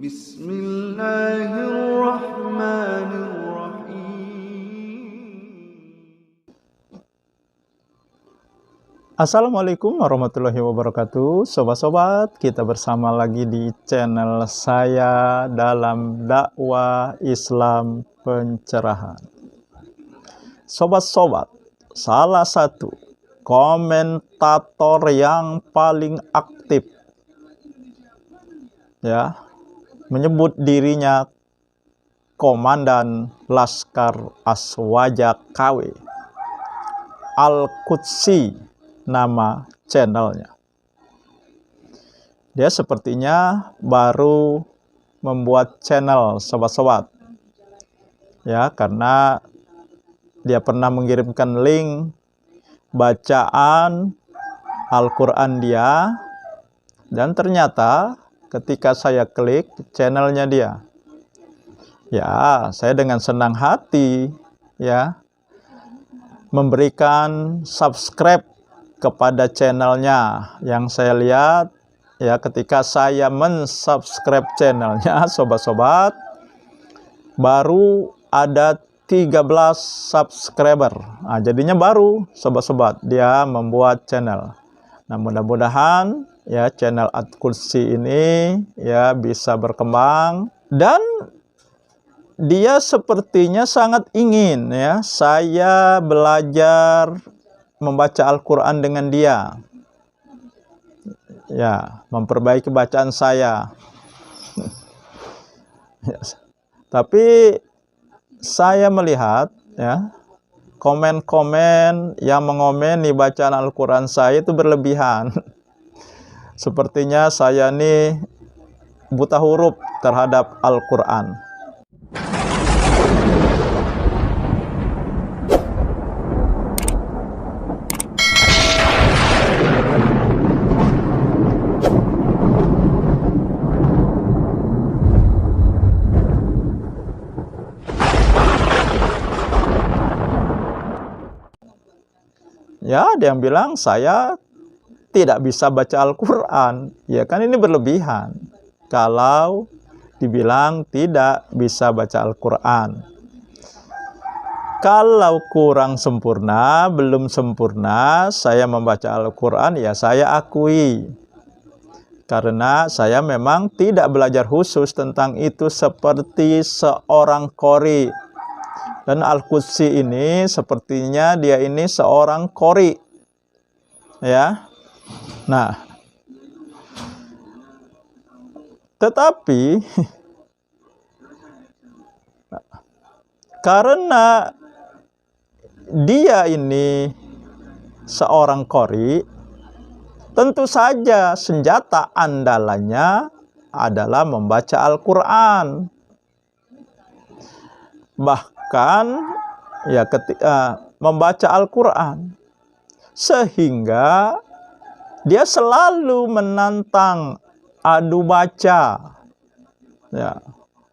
Bismillahirrahmanirrahim. Assalamualaikum warahmatullahi wabarakatuh. Sobat-sobat, kita bersama lagi di channel saya dalam dakwah Islam pencerahan. Sobat-sobat, salah satu komentator yang paling aktif ya menyebut dirinya Komandan Laskar Aswaja KW, Al-Qudsi nama channelnya. Dia sepertinya baru membuat channel, sobat-sobat ya, karena dia pernah mengirimkan link bacaan Al-Quran dia, dan ternyata ketika saya klik channelnya dia, ya saya dengan senang hati ya memberikan subscribe kepada channelnya. Yang saya lihat ya, ketika saya mensubscribe channelnya, sobat-sobat, baru ada 13 subscriber. Nah, jadinya baru, sobat-sobat, dia membuat channel. Nah, mudah-mudahan ya channel Al-Qudsi ini ya bisa berkembang, dan dia sepertinya sangat ingin ya saya belajar membaca Al-Quran dengan dia, ya memperbaiki bacaan saya. Tapi saya melihat ya komen-komen yang mengomeni bacaan Al-Quran saya itu berlebihan. Sepertinya saya ini buta huruf terhadap Al-Quran. Ya, ada yang bilang saya tidak bisa baca Al-Quran. Ya kan, ini berlebihan kalau dibilang tidak bisa baca Al-Quran. Kalau kurang sempurna, belum sempurna saya membaca Al-Quran, ya saya akui. Karena saya memang tidak belajar khusus tentang itu seperti seorang qori. Dan Al-Qudsi ini sepertinya dia ini seorang qori ya. Nah, tetapi karena dia ini seorang qori, tentu saja senjata andalannya adalah membaca Al-Quran. Bahkan ya ketika membaca Al-Quran, sehingga dia selalu menantang adu baca ya,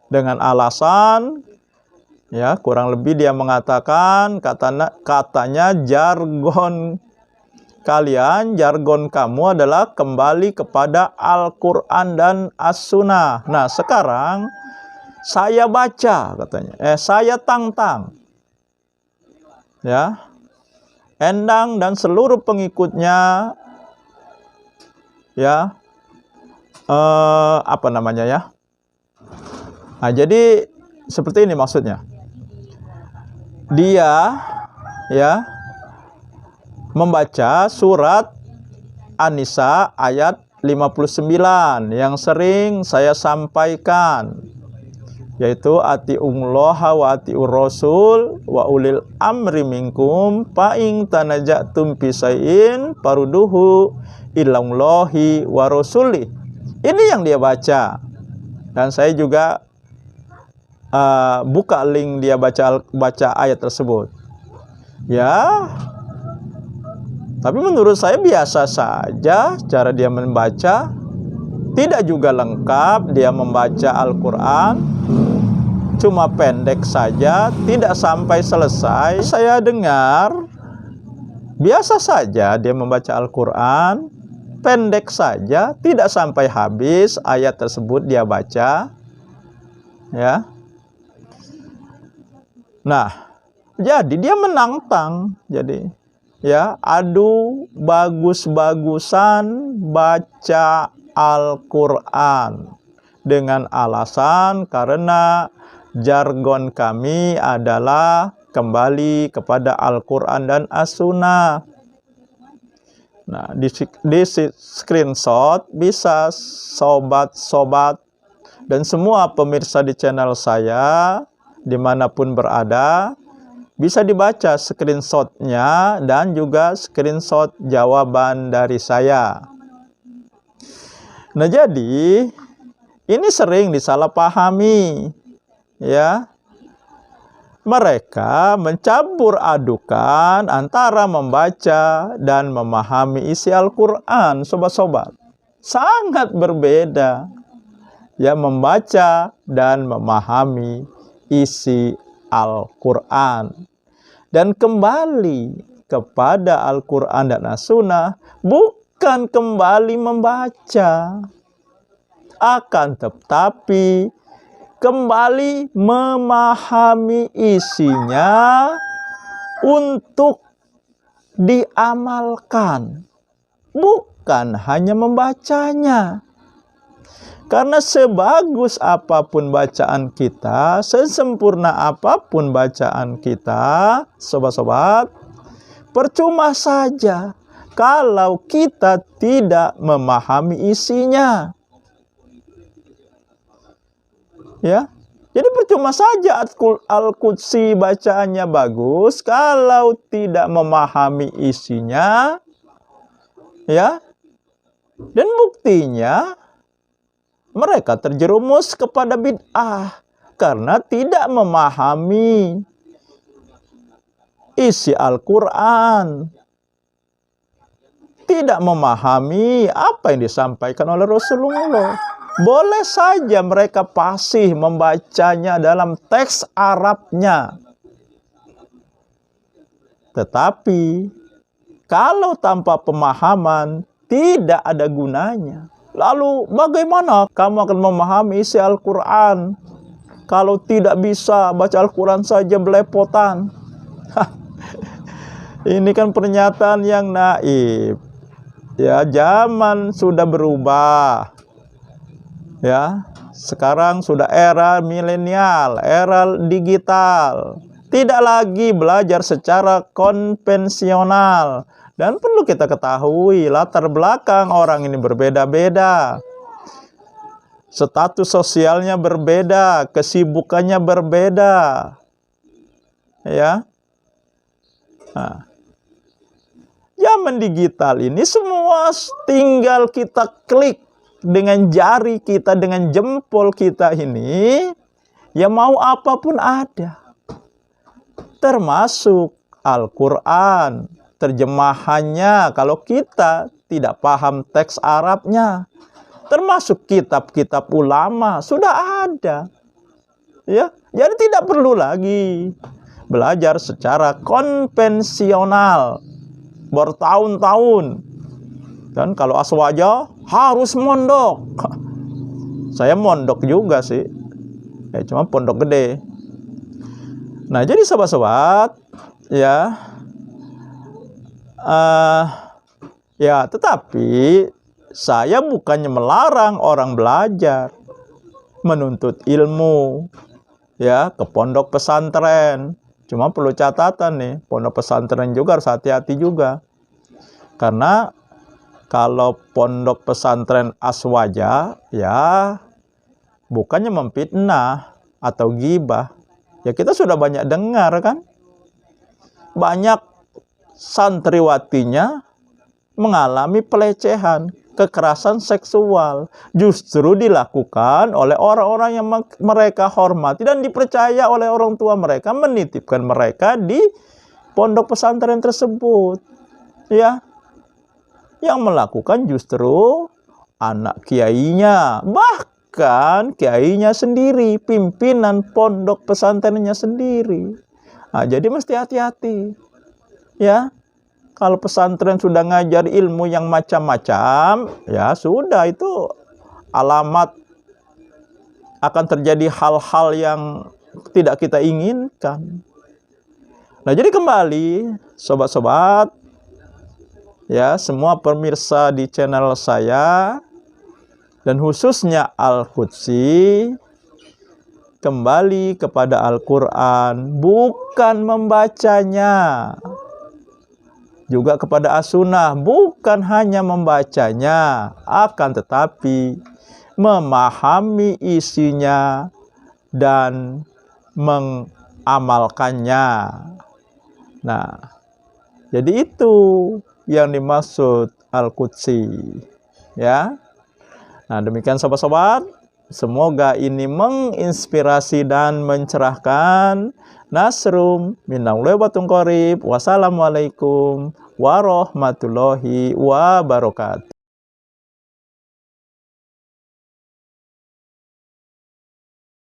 dengan alasan ya kurang lebih dia mengatakan katanya jargon kalian, jargon kamu adalah kembali kepada Al-Quran dan As-Sunnah. Nah, sekarang saya baca katanya, saya tantang ya Endang dan seluruh pengikutnya ya apa namanya ya. Nah, jadi seperti ini maksudnya. Dia ya membaca surat An-Nisa ayat 59 yang sering saya sampaikan, yaitu ati'ullaha wa ati'ur rasul wa ulil amri minkum fa in tanajatum fi syai'in faruduhu ilallahi wa rasulih. Ini yang dia baca, dan saya juga buka link dia baca ayat tersebut ya. Tapi menurut saya biasa saja cara dia membaca, tidak juga lengkap dia membaca Al-Quran, cuma pendek saja, tidak sampai selesai. Saya dengar biasa saja dia membaca Al-Quran, pendek saja, tidak sampai habis ayat tersebut dia baca. ya. Nah, jadi dia menantang, jadi ya, adu bagus-bagusan baca Al-Quran dengan alasan karena jargon kami adalah kembali kepada Al-Quran dan As-Sunnah. Nah, di screenshot bisa sobat-sobat dan semua pemirsa di channel saya dimanapun berada, bisa dibaca screenshotnya dan juga screenshot jawaban dari saya. Nah, jadi ini sering disalahpahami, ya. Mereka mencampur adukan antara membaca dan memahami isi Al-Quran, sobat-sobat. Sangat berbeda, ya, membaca dan memahami isi Al-Quran. Dan kembali kepada Al-Quran dan As-Sunnah bukan kembali membaca, akan tetapi kembali memahami isinya untuk diamalkan, bukan hanya membacanya. Karena sebagus apapun bacaan kita, sesempurna apapun bacaan kita, sobat-sobat, percuma saja kalau kita tidak memahami isinya. Ya, jadi percuma saja Al-Qudsi bacaannya bagus kalau tidak memahami isinya, ya. Dan buktinya mereka terjerumus kepada bid'ah karena tidak memahami isi Al-Quran, tidak memahami apa yang disampaikan oleh Rasulullah. Boleh saja mereka fasih membacanya dalam teks Arabnya, tetapi kalau tanpa pemahaman tidak ada gunanya. Lalu bagaimana kamu akan memahami isi Al-Quran kalau tidak bisa baca Al-Quran saja belepotan? Ini kan pernyataan yang naif. Ya, zaman sudah berubah. Ya, sekarang sudah era milenial, era digital. Tidak lagi belajar secara konvensional. Dan perlu kita ketahui, latar belakang orang ini berbeda-beda. Status sosialnya berbeda, kesibukannya berbeda. Ya. Nah, zaman digital ini semua tinggal kita klik dengan jari kita, dengan jempol kita ini, ya mau apapun ada. Termasuk Al-Quran, terjemahannya kalau kita tidak paham teks Arabnya. Termasuk kitab-kitab ulama, sudah ada. Ya, jadi tidak perlu lagi belajar secara konvensional bertahun-tahun. Dan kalau aswaja harus mondok. Saya mondok juga sih. Ya, cuma pondok gede. Nah, jadi sobat-sobat, ya. Ya, tetapi saya bukannya melarang orang belajar, menuntut ilmu, ya, ke pondok pesantren. Cuma perlu catatan nih, pondok pesantren juga harus hati-hati juga. Karena kalau pondok pesantren aswaja, ya bukannya memfitnah atau ghibah. Ya kita sudah banyak dengar kan. Banyak santriwatinya mengalami pelecehan, kekerasan seksual. Justru dilakukan oleh orang-orang yang mereka hormati dan dipercaya oleh orang tua mereka, menitipkan mereka di pondok pesantren tersebut. Ya. Yang melakukan justru anak kiainya, bahkan kiainya sendiri, pimpinan pondok pesantrennya sendiri. Nah, jadi mesti hati-hati. Ya, kalau pesantren sudah ngajar ilmu yang macam-macam, ya sudah itu alamat akan terjadi hal-hal yang tidak kita inginkan. Nah, jadi kembali sobat-sobat, ya, semua pemirsa di channel saya dan khususnya Al-Qudsi, kembali kepada Al-Quran, bukan membacanya. Juga kepada As-Sunnah, bukan hanya membacanya, akan tetapi memahami isinya dan mengamalkannya. Nah, jadi itu yang dimaksud Al-Qudsi, ya. Nah, demikian sobat-sobat, semoga ini menginspirasi dan mencerahkan. Nasrum minallahi wa qarib. Wassalamualaikum warahmatullahi wabarakatuh.